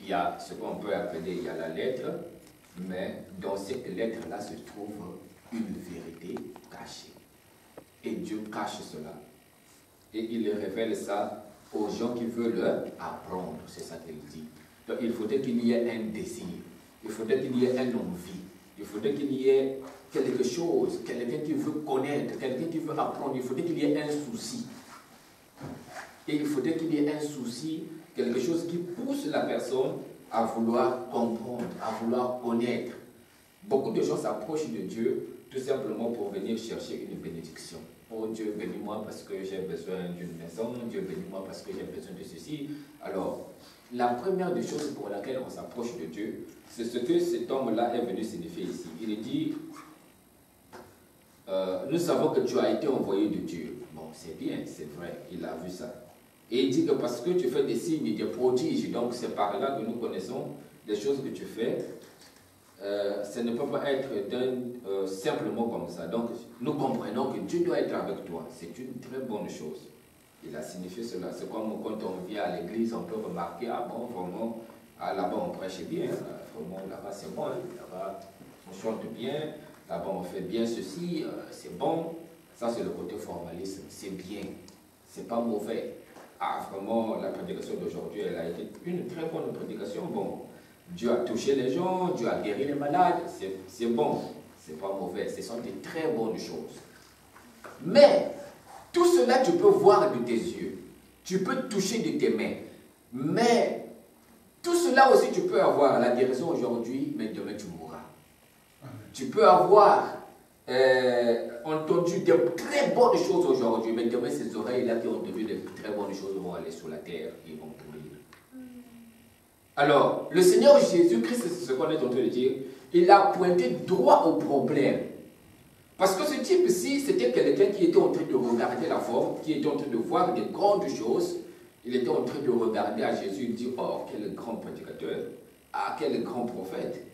il y a ce qu'on peut appeler, il y a la lettre, mais dans cette lettre-là se trouve une vérité cachée. Et Dieu cache cela. Et il révèle ça aux gens qui veulent apprendre, c'est ça qu'il dit. Donc il faudrait qu'il y ait un désir, il faudrait qu'il y ait une envie, il faudrait qu'il y ait quelque chose, quelqu'un qui veut connaître, quelqu'un qui veut apprendre, il faudrait qu'il y ait un souci. Et il faudrait qu'il y ait un souci, quelque chose qui pousse la personne à vouloir comprendre, à vouloir connaître. Beaucoup de gens s'approchent de Dieu tout simplement pour venir chercher une bénédiction. Oh Dieu, bénis-moi parce que j'ai besoin d'une maison, Dieu, bénis-moi parce que j'ai besoin de ceci. Alors, la première des choses pour laquelle on s'approche de Dieu, c'est ce que cet homme-là est venu signifier ici. Il dit, nous savons que tu as été envoyé de Dieu. Bon, c'est bien, c'est vrai, il a vu ça. Et il dit que parce que tu fais des signes, des prodiges, donc c'est par là que nous connaissons les choses que tu fais, ça ne peut pas être simplement comme ça. Donc, nous comprenons que Dieu doit être avec toi. C'est une très bonne chose. Il a signifié cela. C'est comme quand on vient à l'église, on peut remarquer, ah bon, vraiment, ah, là-bas on prêche bien, vraiment, là-bas c'est bon, là-bas on chante bien, là-bas on fait bien ceci, c'est bon. Ça c'est le côté formalisme, c'est bien, c'est pas mauvais. Ah, vraiment, la prédication d'aujourd'hui, elle a été une très bonne prédication. Bon, Dieu a touché les gens, Dieu a guéri les malades, c'est bon, c'est pas mauvais, ce sont des très bonnes choses. Mais, tout cela tu peux voir de tes yeux, tu peux toucher de tes mains, mais tout cela aussi tu peux avoir la guérison aujourd'hui, mais demain tu mourras. Tu peux avoir entendu de très bonnes choses aujourd'hui, mais demain ces oreilles-là qui ont entendu de très bonnes choses vont aller sur la terre et vont pourrir. Alors, le Seigneur Jésus-Christ, c'est ce qu'on est en train de dire, il a pointé droit au problème. Parce que ce type-ci, c'était quelqu'un qui était en train de regarder la forme, qui était en train de voir des grandes choses. Il était en train de regarder à Jésus, il dit, oh, quel grand prédicateur, ah, quel grand prophète.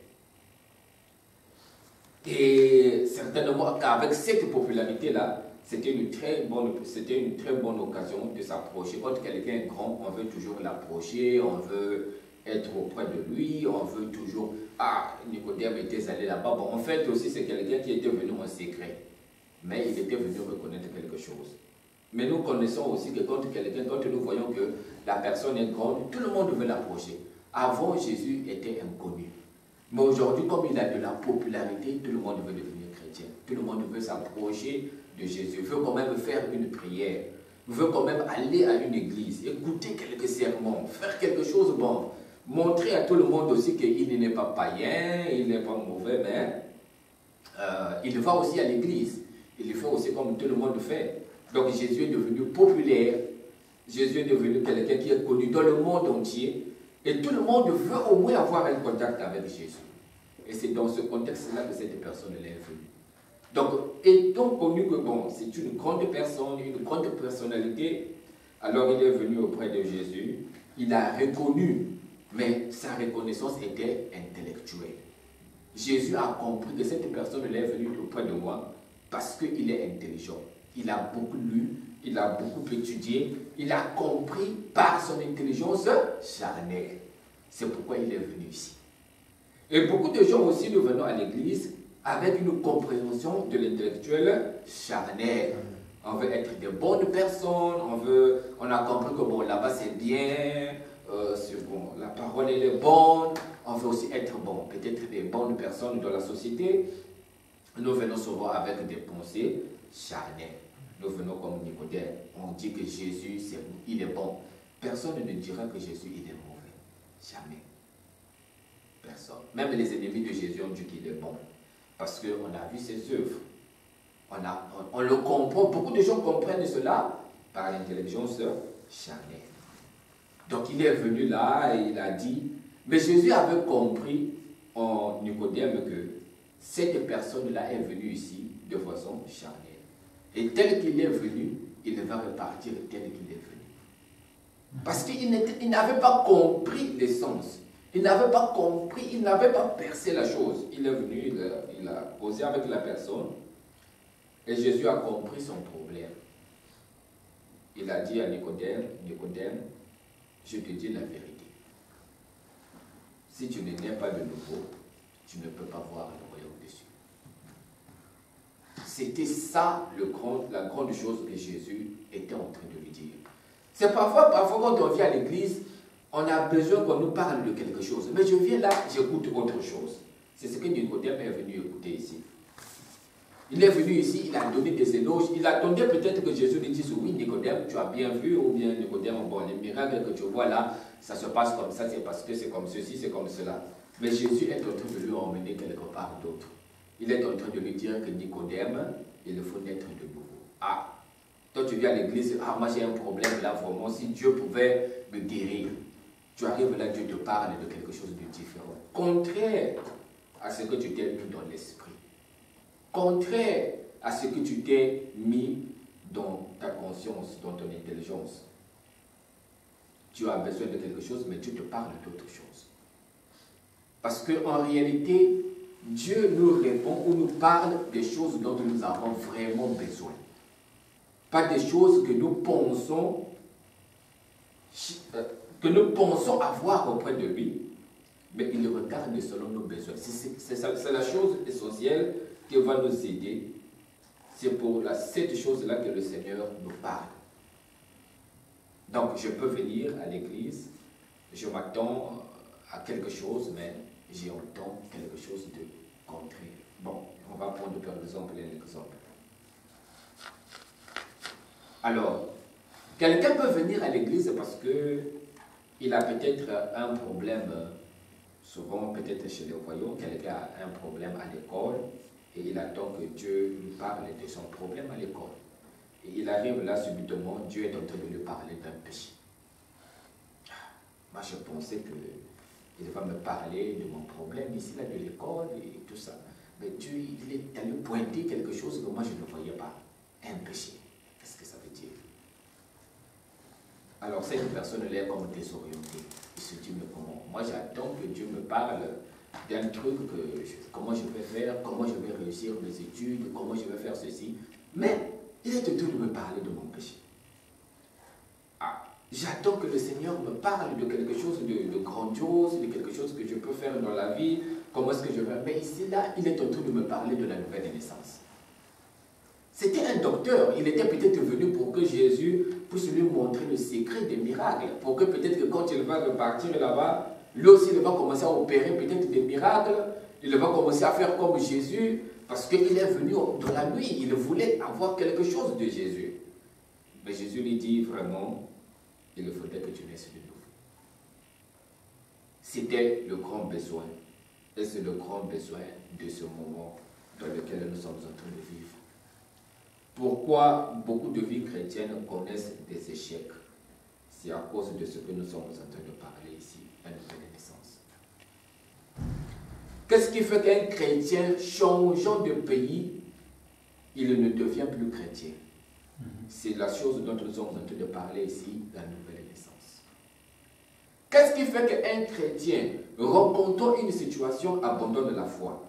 Et certainement qu'avec cette popularité-là, c'était une très bonne occasion de s'approcher. Quand quelqu'un est grand, on veut toujours l'approcher, on veut être auprès de lui, on veut toujours... Ah, Nicodème était allé là-bas. Bon, en fait aussi, c'est quelqu'un qui était venu en secret. Mais il était venu reconnaître quelque chose. Mais nous connaissons aussi que quand nous voyons que la personne est grande, tout le monde veut l'approcher. Avant, Jésus était inconnu. Mais aujourd'hui, comme il a de la popularité, tout le monde veut devenir chrétien. Tout le monde veut s'approcher de Jésus, veut quand même faire une prière, veut quand même aller à une église, écouter quelques sermons, faire quelque chose bon, montrer à tout le monde aussi qu'il n'est pas païen, il n'est pas mauvais, mais il va aussi à l'église. Il le fait aussi comme tout le monde fait. Donc Jésus est devenu populaire, Jésus est devenu quelqu'un qui est connu dans le monde entier, et tout le monde veut au moins avoir un contact avec Jésus. Et c'est dans ce contexte-là que cette personne-là est venue. Donc, étant connu que bon, c'est une grande personne, une grande personnalité, alors il est venu auprès de Jésus, il a reconnu, mais sa reconnaissance était intellectuelle. Jésus a compris que cette personne-là est venue auprès de moi parce qu'il est intelligent. Il a beaucoup lu, il a beaucoup étudié, il a compris par son intelligence charnelle. C'est pourquoi il est venu ici. Et beaucoup de gens aussi, nous venons à l'église avec une compréhension de l'intellectuel charnel. On veut être de bonnes personnes, on a compris que bon, là-bas c'est bien, bon, la parole elle est bonne, on veut aussi être bon, peut-être des bonnes personnes dans la société. Nous venons souvent avec des pensées charnelles. Nous venons comme Nicodème, on dit que Jésus, il est bon. Personne ne dira que Jésus, il est mauvais. Jamais. Personne. Même les ennemis de Jésus ont dit qu'il est bon. Parce qu'on a vu ses œuvres. On le comprend. Beaucoup de gens comprennent cela par l'intelligence charnelle. Donc il est venu là et il a dit, mais Jésus avait compris en Nicodème que cette personne-là est venue ici de façon charnelle. Et tel qu'il est venu, il va repartir tel qu'il est venu. Parce qu'il n'avait pas compris l'essence. Il n'avait pas compris, il n'avait pas percé la chose. Il est venu, il a causé avec la personne. Et Jésus a compris son problème. Il a dit à Nicodème, Nicodème, je te dis la vérité. si tu ne nais pas de nouveau, tu ne peux pas voir le royaume des cieux. C'était ça la grande chose que Jésus était en train de lui dire. C'est parfois quand on vient à l'église, on a besoin qu'on nous parle de quelque chose. Mais je viens là, j'écoute autre chose. C'est ce que Nicodème est venu écouter ici. Il est venu ici, il a donné des éloges. Il attendait peut-être que Jésus lui dise, oui Nicodème, tu as bien vu, ou bien Nicodème, bon, les miracles que tu vois là, ça se passe comme ça, c'est parce que c'est comme ceci, c'est comme cela. Mais Jésus est en train de lui emmener quelque part d'autre. Il est en train de lui dire que Nicodème, il faut naître de nouveau. Ah, toi tu viens à l'église, ah moi j'ai un problème là, vraiment, si Dieu pouvait me guérir. Tu arrives là, Dieu te parle de quelque chose de différent. Contraire à ce que tu t'es mis dans l'esprit. Contraire à ce que tu t'es mis dans ta conscience, dans ton intelligence. Tu as besoin de quelque chose, mais Dieu te parle d'autre chose. Parce qu'en réalité, Dieu nous répond ou nous parle des choses dont nous avons vraiment besoin. Pas des choses que nous pensons avoir auprès de lui, mais il regarde selon nos besoins. C'est la chose essentielle qui va nous aider. C'est pour cette chose-là que le Seigneur nous parle. Donc, je peux venir à l'église, je m'attends à quelque chose, mais j'entends quelque chose de contraire. Bon, on va prendre par exemple un exemple. Alors, quelqu'un peut venir à l'église parce qu'il a peut-être un problème, souvent peut-être chez les voyants, quelqu'un a un problème à l'école et il attend que Dieu lui parle de son problème à l'école. Et il arrive là subitement, Dieu est en train de lui parler d'un péché. Moi je pensais qu'il va me parler de mon problème ici, là, de l'école et tout ça. Mais Dieu, il est allé pointer quelque chose que moi je ne voyais pas. Un péché. Qu'est-ce que ça veut dire? Alors cette personne-là est comme désorientée. Il se dit, mais comment? Moi j'attends que Dieu me parle d'un truc, comment je vais faire, comment je vais réussir mes études, comment je vais faire ceci. Mais il est en train de me parler de mon péché. Ah, j'attends que le Seigneur me parle de quelque chose de grandiose, de quelque chose que je peux faire dans la vie, comment est-ce que je vais. Mais ici, là, il est en train de me parler de la nouvelle naissance. C'était un docteur, il était peut-être venu pour que Jésus puisse lui montrer le secret des miracles, pour que peut-être que quand il va repartir là-bas, lui aussi il va commencer à opérer peut-être des miracles, il va commencer à faire comme Jésus, parce qu'il est venu dans la nuit, il voulait avoir quelque chose de Jésus. Mais Jésus lui dit vraiment, il faudrait que tu naisses de nouveau. C'était le grand besoin, et c'est le grand besoin de ce moment dans lequel nous sommes en train de vivre. Pourquoi beaucoup de vies chrétiennes connaissent des échecs? C'est à cause de ce que nous sommes en train de parler ici, la nouvelle naissance. Qu'est-ce qui fait qu'un chrétien changeant de pays, il ne devient plus chrétien? C'est la chose dont nous sommes en train de parler ici, la nouvelle naissance. Qu'est-ce qui fait qu'un chrétien, rencontrant une situation, abandonne la foi?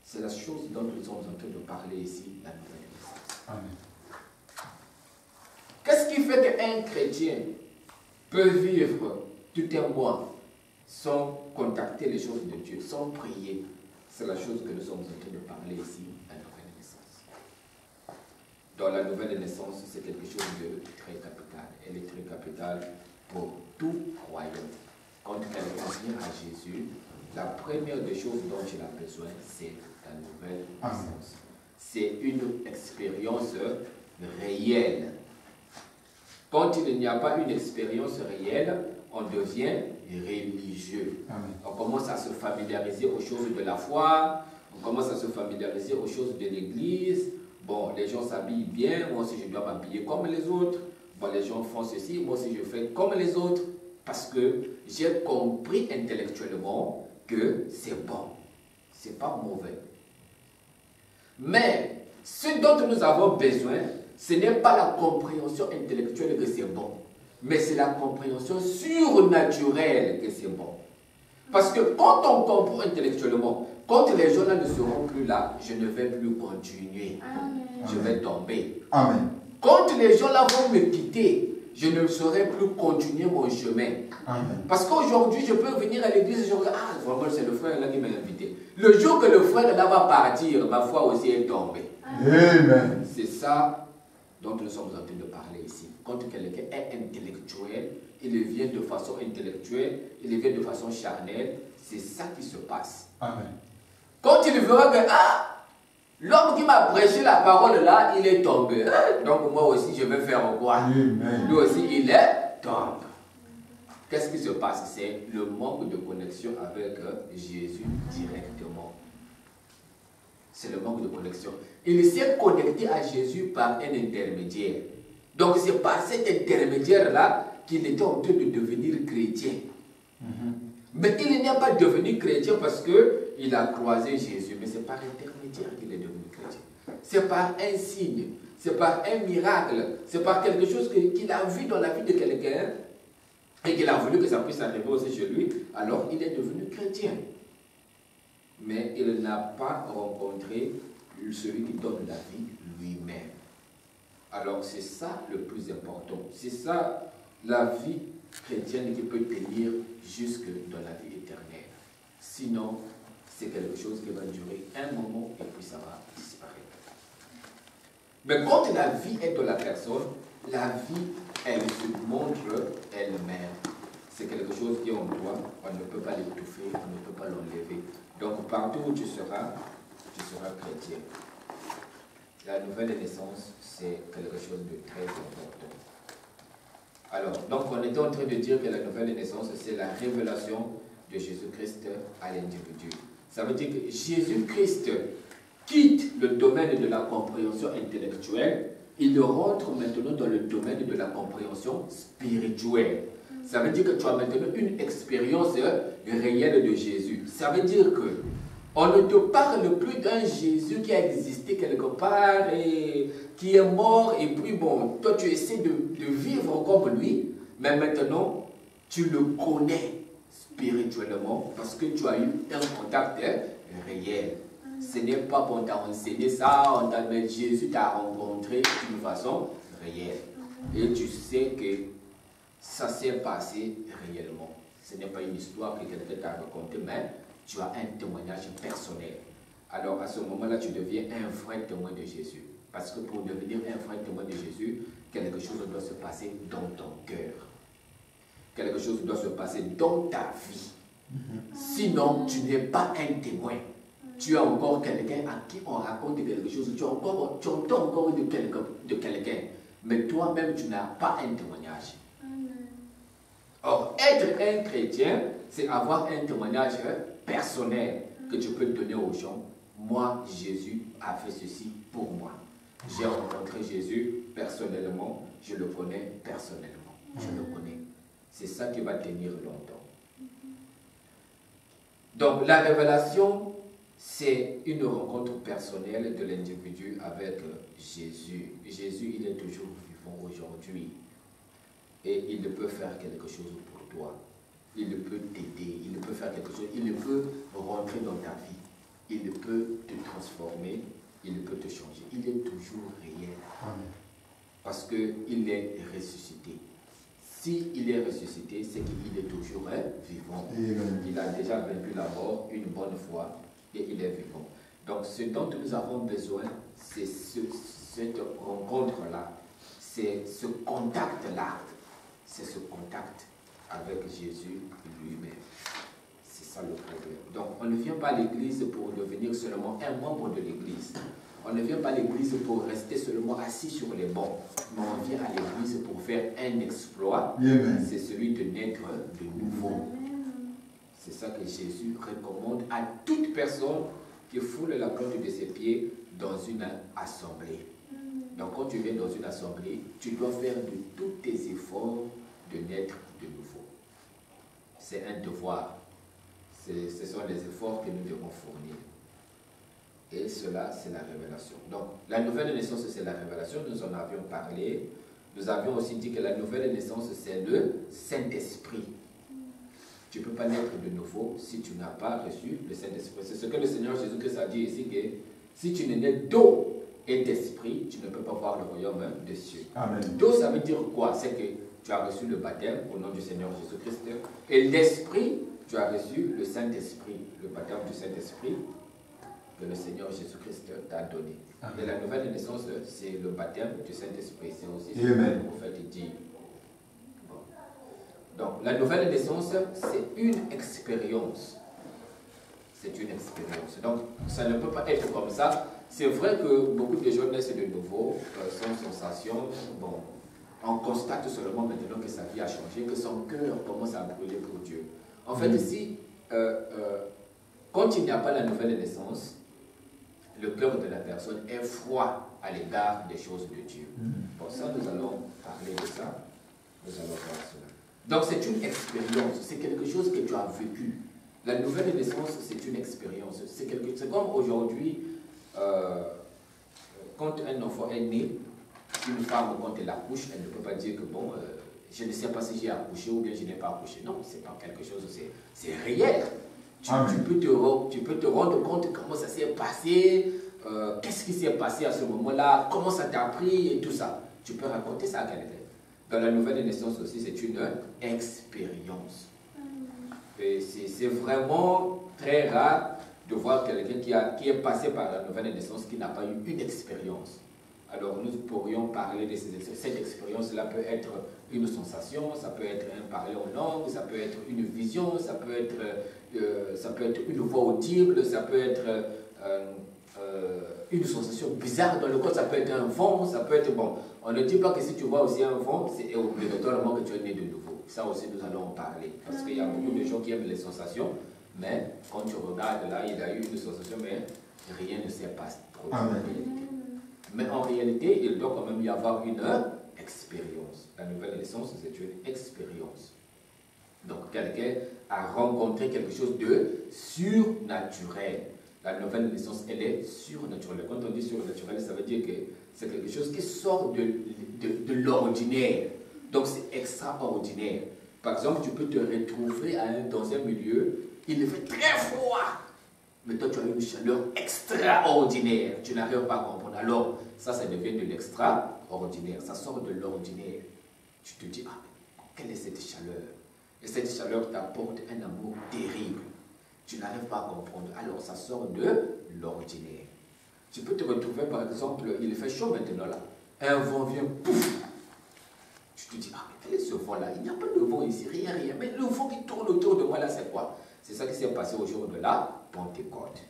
C'est la chose dont nous sommes en train de parler ici, la nouvelle naissance. Amen. Qu'est-ce qui fait qu'un chrétien peut vivre tout un mois sans contacter les choses de Dieu, sans prier? C'est la chose que nous sommes en train de parler ici, la nouvelle naissance. Dans la nouvelle naissance, c'est quelque chose de très capital. Elle est très capitale pour tout croyant. Quand quelqu'un vient à Jésus, la première des choses dont il a besoin, c'est la nouvelle naissance. C'est une expérience réelle. Quand il n'y a pas une expérience réelle, on devient religieux. Amen. On commence à se familiariser aux choses de la foi, on commence à se familiariser aux choses de l'église. Bon, les gens s'habillent bien, moi aussi je dois m'habiller comme les autres. Bon, les gens font ceci, moi aussi je fais comme les autres. Parce que j'ai compris intellectuellement que c'est bon, c'est pas mauvais. Mais ce dont nous avons besoin, ce n'est pas la compréhension intellectuelle que c'est bon, mais c'est la compréhension surnaturelle que c'est bon. Parce que quand on comprend intellectuellement, quand les gens là ne seront plus là, je ne vais plus continuer. Amen. Je vais tomber. Amen. Quand les gens là vont me quitter, je ne saurais plus continuer mon chemin. Amen. Parce qu'aujourd'hui, je peux venir à l'église et je regarde, ah vraiment, c'est le frère là qui m'a invité. Le jour que le frère là va partir, ma foi aussi est tombée. Amen. C'est ça dont nous sommes en train de parler ici. Quand quelqu'un est intellectuel, il vient de façon intellectuelle, il vient de façon charnelle, c'est ça qui se passe. Amen. Quand il verra que, l'homme qui m'a prêché la parole là, il est tombé. Donc moi aussi, je vais faire quoi? Amen. Lui aussi, il est tombé. Qu'est-ce qui se passe? C'est le manque de connexion avec Jésus directement. C'est le manque de connexion. Il s'est connecté à Jésus par un intermédiaire. Donc c'est par cet intermédiaire-là qu'il était en train de devenir chrétien. Mais il n'est pas devenu chrétien parce qu'il a croisé Jésus. Mais c'est par intermédiaire qu'il est devenu chrétien. C'est par un signe, c'est par un miracle, c'est par quelque chose qu'il a vu dans la vie de quelqu'un et qu'il a voulu que ça puisse arriver aussi chez lui. Alors il est devenu chrétien. Mais il n'a pas rencontré celui qui donne la vie lui-même. Alors c'est ça le plus important. C'est ça la vie chrétienne qui peut tenir jusque dans la vie éternelle. Sinon, c'est quelque chose qui va durer un moment et puis ça va disparaître. Mais quand la vie est de la personne, la vie, elle se montre elle-même. C'est quelque chose qui est en toi, on ne peut pas l'étouffer, on ne peut pas l'enlever. Donc partout où tu seras chrétien. La nouvelle naissance, c'est quelque chose de très important. Alors, donc on était en train de dire que la nouvelle naissance, c'est la révélation de Jésus-Christ à l'individu. Ça veut dire que Jésus-Christ quitte le domaine de la compréhension intellectuelle, il rentre maintenant dans le domaine de la compréhension spirituelle. Ça veut dire que tu as maintenant une expérience réelle de Jésus. Ça veut dire que on ne te parle plus d'un Jésus qui a existé quelque part et qui est mort et puis bon, toi tu essaies de vivre comme lui, mais maintenant tu le connais spirituellement parce que tu as eu un contact réel. Ce n'est pas qu'on t'a enseigné ça, mais Jésus t'a rencontré d'une façon réelle. Et tu sais que ça s'est passé réellement. Ce n'est pas une histoire que quelqu'un t'a racontée, mais tu as un témoignage personnel. Alors à ce moment-là, tu deviens un vrai témoin de Jésus. Parce que pour devenir un vrai témoin de Jésus, quelque chose doit se passer dans ton cœur. Quelque chose doit se passer dans ta vie. Sinon, tu n'es pas un témoin. Tu as encore quelqu'un à qui on raconte quelque chose. Tu entends encore de quelqu'un. Mais toi-même, tu n'as pas un témoignage. Or, être un chrétien, c'est avoir un témoignage personnel que tu peux donner aux gens. Moi, Jésus a fait ceci pour moi. J'ai rencontré Jésus personnellement, je le connais personnellement. Je le connais. C'est ça qui va tenir longtemps. Donc, la révélation, c'est une rencontre personnelle de l'individu avec Jésus. Jésus, il est toujours vivant aujourd'hui. Et il peut faire quelque chose pour toi. Il peut t'aider, il peut faire quelque chose, il peut rentrer dans ta vie. Il peut te transformer, il peut te changer. Il est toujours réel. Amen. Parce qu'il est ressuscité. S'il est ressuscité, c'est qu'il est toujours vivant. Amen. Il a déjà vaincu la mort une bonne fois et il est vivant. Donc ce dont nous avons besoin, c'est cette rencontre-là, c'est ce contact-là. C'est ce contact avec Jésus lui-même. C'est ça le problème. Donc, on ne vient pas à l'église pour devenir seulement un membre de l'église. On ne vient pas à l'église pour rester seulement assis sur les bancs. Mais on vient à l'église pour faire un exploit. C'est celui de naître de nouveau. C'est ça que Jésus recommande à toute personne qui foule la plante de ses pieds dans une assemblée. Donc quand tu viens dans une assemblée, tu dois faire de tous tes efforts de naître de nouveau. C'est un devoir. Ce sont les efforts que nous devons fournir. Et cela, c'est la révélation. Donc, la nouvelle naissance, c'est la révélation. Nous en avions parlé. Nous avions aussi dit que la nouvelle naissance, c'est le Saint-Esprit. Tu ne peux pas naître de nouveau si tu n'as pas reçu le Saint-Esprit. C'est ce que le Seigneur Jésus-Christ a dit ici, que si tu n'es né d'eau et d'esprit, tu ne peux pas voir le royaume des cieux. D'eau, ça veut dire quoi? C'est que tu as reçu le baptême au nom du Seigneur Jésus-Christ. Et l'esprit, tu as reçu le Saint-Esprit, le baptême du Saint-Esprit que le Seigneur Jésus-Christ t'a donné. Et la nouvelle naissance, c'est le baptême du Saint-Esprit. C'est aussi ce que le prophète dit. Bon. Donc, la nouvelle naissance, c'est une expérience. C'est une expérience. Donc, ça ne peut pas être comme ça. C'est vrai que beaucoup de gens naissent de nouveau, sans sensation. Bon, on constate seulement maintenant que sa vie a changé, que son cœur commence à brûler pour Dieu. En fait, ici, quand il n'y a pas la nouvelle naissance, le cœur de la personne est froid à l'égard des choses de Dieu. Bon, ça, nous allons parler de ça. Nous allons voir cela. Donc, c'est une expérience. C'est quelque chose que tu as vécu. La nouvelle naissance, c'est une expérience. C'est comme aujourd'hui, quand un enfant est né, une femme, quand elle accouche, elle ne peut pas dire que, bon, je ne sais pas si j'ai accouché ou bien je n'ai pas accouché. Non, c'est pas quelque chose, c'est réel. Tu peux te rendre compte comment ça s'est passé, qu'est-ce qui s'est passé à ce moment-là, comment ça t'a pris et tout ça. Tu peux raconter ça à quelqu'un. Dans la nouvelle naissance aussi, c'est une expérience. Et c'est vraiment très rare de voir quelqu'un qui est passé par la nouvelle naissance qui n'a pas eu une expérience. Alors nous pourrions parler de cette expérience-là. Peut être une sensation, ça peut être un parler en langue, ça peut être une vision, ça peut être une voix audible, ça peut être une sensation bizarre dans le corps, ça peut être un vent, ça peut être bon. On ne dit pas que si tu vois aussi un vent, c'est obligatoirement que tu es né de nouveau. Ça aussi, nous allons en parler. Parce qu'il y a beaucoup de gens qui aiment les sensations, mais quand tu regardes là, il a eu une sensation, mais rien ne s'est passé. Mais en réalité, il doit quand même y avoir une expérience. La nouvelle naissance, c'est une expérience. Donc, quelqu'un a rencontré quelque chose de surnaturel. La nouvelle naissance, elle est surnaturelle. Quand on dit surnaturel, ça veut dire que c'est quelque chose qui sort de l'ordinaire. Donc, c'est extraordinaire. Par exemple, tu peux te retrouver dans un milieu, il fait très froid. Mais toi, tu as une chaleur extraordinaire. Tu n'arrives pas à comprendre. Alors, ça devient de l'extraordinaire. Ça sort de l'ordinaire. Tu te dis, quelle est cette chaleur? Et cette chaleur t'apporte un amour terrible. Tu n'arrives pas à comprendre. Alors, ça sort de l'ordinaire. Tu peux te retrouver, par exemple, il fait chaud maintenant là. Un vent vient, pouf! Tu te dis, quel est ce vent-là? Il n'y a pas de vent ici, rien. Mais le vent qui tourne autour de moi là, c'est quoi? C'est ça qui s'est passé au jour de la Pentecôte.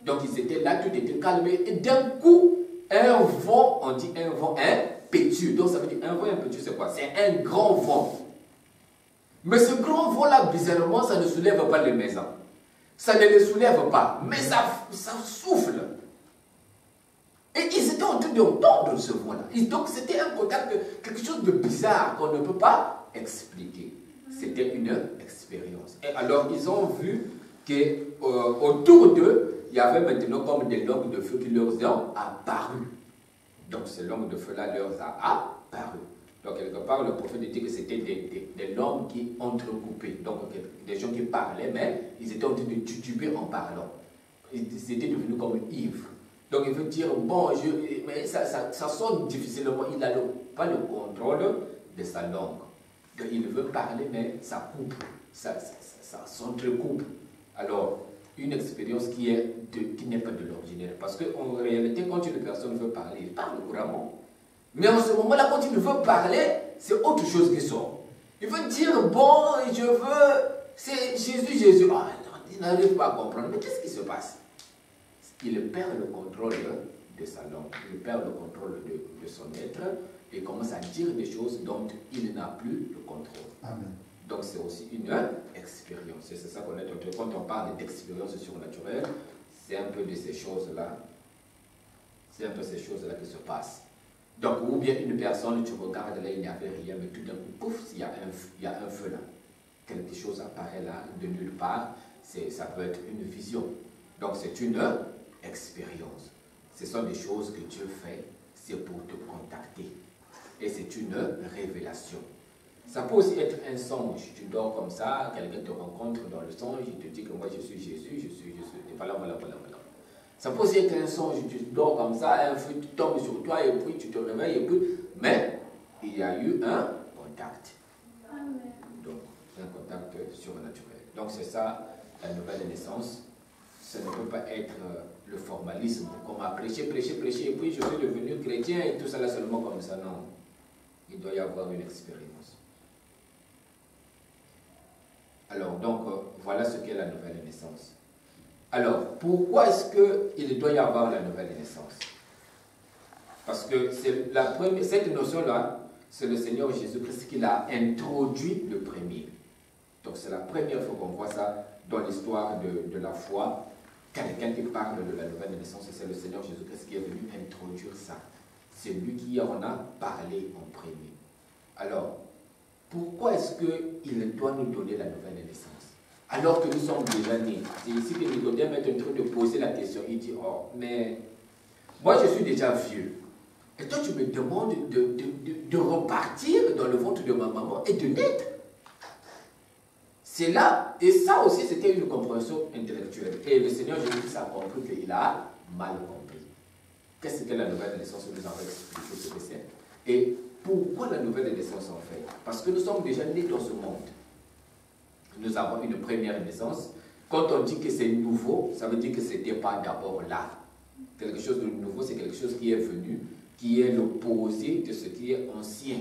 Donc, ils étaient là, tout était calme. Et d'un coup, un vent, on dit un vent impétueux. Donc, ça veut dire un vent impétueux, c'est quoi? C'est un grand vent. Mais ce grand vent-là, bizarrement, ça ne soulève pas les maisons. Ça ne les soulève pas, mais ça souffle. Et ils étaient en train d'entendre ce vent-là. Donc c'était un contact, quelque chose de bizarre qu'on ne peut pas expliquer. C'était une expérience. Et alors ils ont vu qu'autour d'eux, il y avait maintenant comme des langues de feu qui leur ont apparu. Donc ces langues de feu-là leur a apparu. Donc, quelque part, le prophète dit que c'était des langues qui entrecoupaient. Donc, des gens qui parlaient, mais ils étaient en train de tituber en parlant. Ils étaient devenus comme ivres. Donc, il veut dire, bon, mais ça sonne difficilement. Il n'a pas le contrôle de sa langue. Donc, il veut parler, mais ça coupe. Ça s'entrecoupe. Alors, une expérience qui n'est pas de l'ordinaire. Parce qu'en réalité, quand une personne veut parler, il parle couramment. Mais en ce moment-là, quand il veut parler, c'est autre chose qui sort. Il veut dire, bon, je veux, c'est Jésus. Il n'arrive pas à comprendre. Mais qu'est-ce qui se passe? Il perd le contrôle de sa langue. Il perd le contrôle de son être et commence à dire des choses dont il n'a plus le contrôle. Amen. Donc c'est aussi une expérience. C'est ça qu'on est en train. Quand on parle d'expérience surnaturelle, c'est un peu de ces choses-là. C'est un peu ces choses-là qui se passent. Donc, ou bien une personne, tu regardes là, il n'y avait rien, mais tout d'un coup, pouf, il y a un feu là. Quelque chose apparaît là, de nulle part. Ça peut être une vision. Donc, c'est une expérience. Ce sont des choses que Dieu fait, c'est pour te contacter. Et c'est une révélation. Ça peut aussi être un songe. Tu dors comme ça, quelqu'un te rencontre dans le songe, il te dit que moi je suis Jésus, je suis. Et voilà. Ça peut aussi être un songe, tu dors comme ça, un feu tombe sur toi et puis tu te réveilles et puis... Mais il y a eu un contact. Donc, un contact surnaturel. Donc c'est ça, la nouvelle naissance. Ça ne peut pas être le formalisme, comme à prêcher, prêcher, prêcher, et puis je suis devenu chrétien et tout ça là seulement comme ça. Non. Il doit y avoir une expérience. Alors, donc, voilà ce qu'est la nouvelle naissance. Alors, pourquoi est-ce qu'il doit y avoir la nouvelle naissance? Parce que c'est la première, cette notion-là, c'est le Seigneur Jésus-Christ qui l'a introduit le premier. Donc, c'est la première fois qu'on voit ça dans l'histoire de la foi. Quelqu'un qui parle de la nouvelle naissance, c'est le Seigneur Jésus-Christ qui est venu introduire ça. C'est lui qui en a parlé en premier. Alors, pourquoi est-ce qu'il doit nous donner la nouvelle naissance? Alors que nous sommes déjà nés. C'est ici que Nicodème est en train de poser la question. Il dit, oh, mais moi je suis déjà vieux. Et toi tu me demandes de repartir dans le ventre de ma maman et de naître. C'est là, et ça aussi c'était une compréhension intellectuelle. Et le Seigneur Jésus a compris qu'il a mal compris. Qu'est-ce que la nouvelle naissance? Nous avons expliqué ce que c'est. Et pourquoi la nouvelle naissance en fait? Parce que nous sommes déjà nés dans ce monde. Nous avons une première naissance. Quand on dit que c'est nouveau, ça veut dire que ce n'était pas d'abord là. Quelque chose de nouveau, c'est quelque chose qui est venu, qui est l'opposé de ce qui est ancien.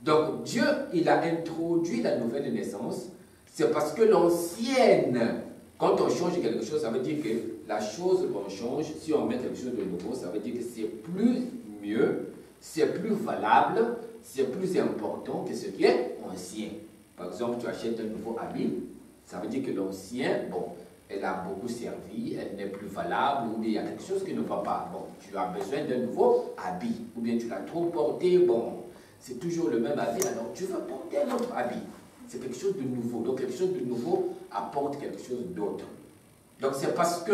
Donc Dieu, il a introduit la nouvelle naissance. C'est parce que l'ancienne, quand on change quelque chose, ça veut dire que la chose qu'on change, si on met quelque chose de nouveau, ça veut dire que c'est plus mieux, c'est plus valable, c'est plus important que ce qui est ancien. Par exemple, tu achètes un nouveau habit, ça veut dire que l'ancien, bon, elle a beaucoup servi, elle n'est plus valable, ou bien il y a quelque chose qui ne va pas. Bon, tu as besoin d'un nouveau habit, ou bien tu l'as trop porté, bon, c'est toujours le même habit, alors tu veux porter un autre habit. C'est quelque chose de nouveau. Donc quelque chose de nouveau apporte quelque chose d'autre. Donc c'est parce que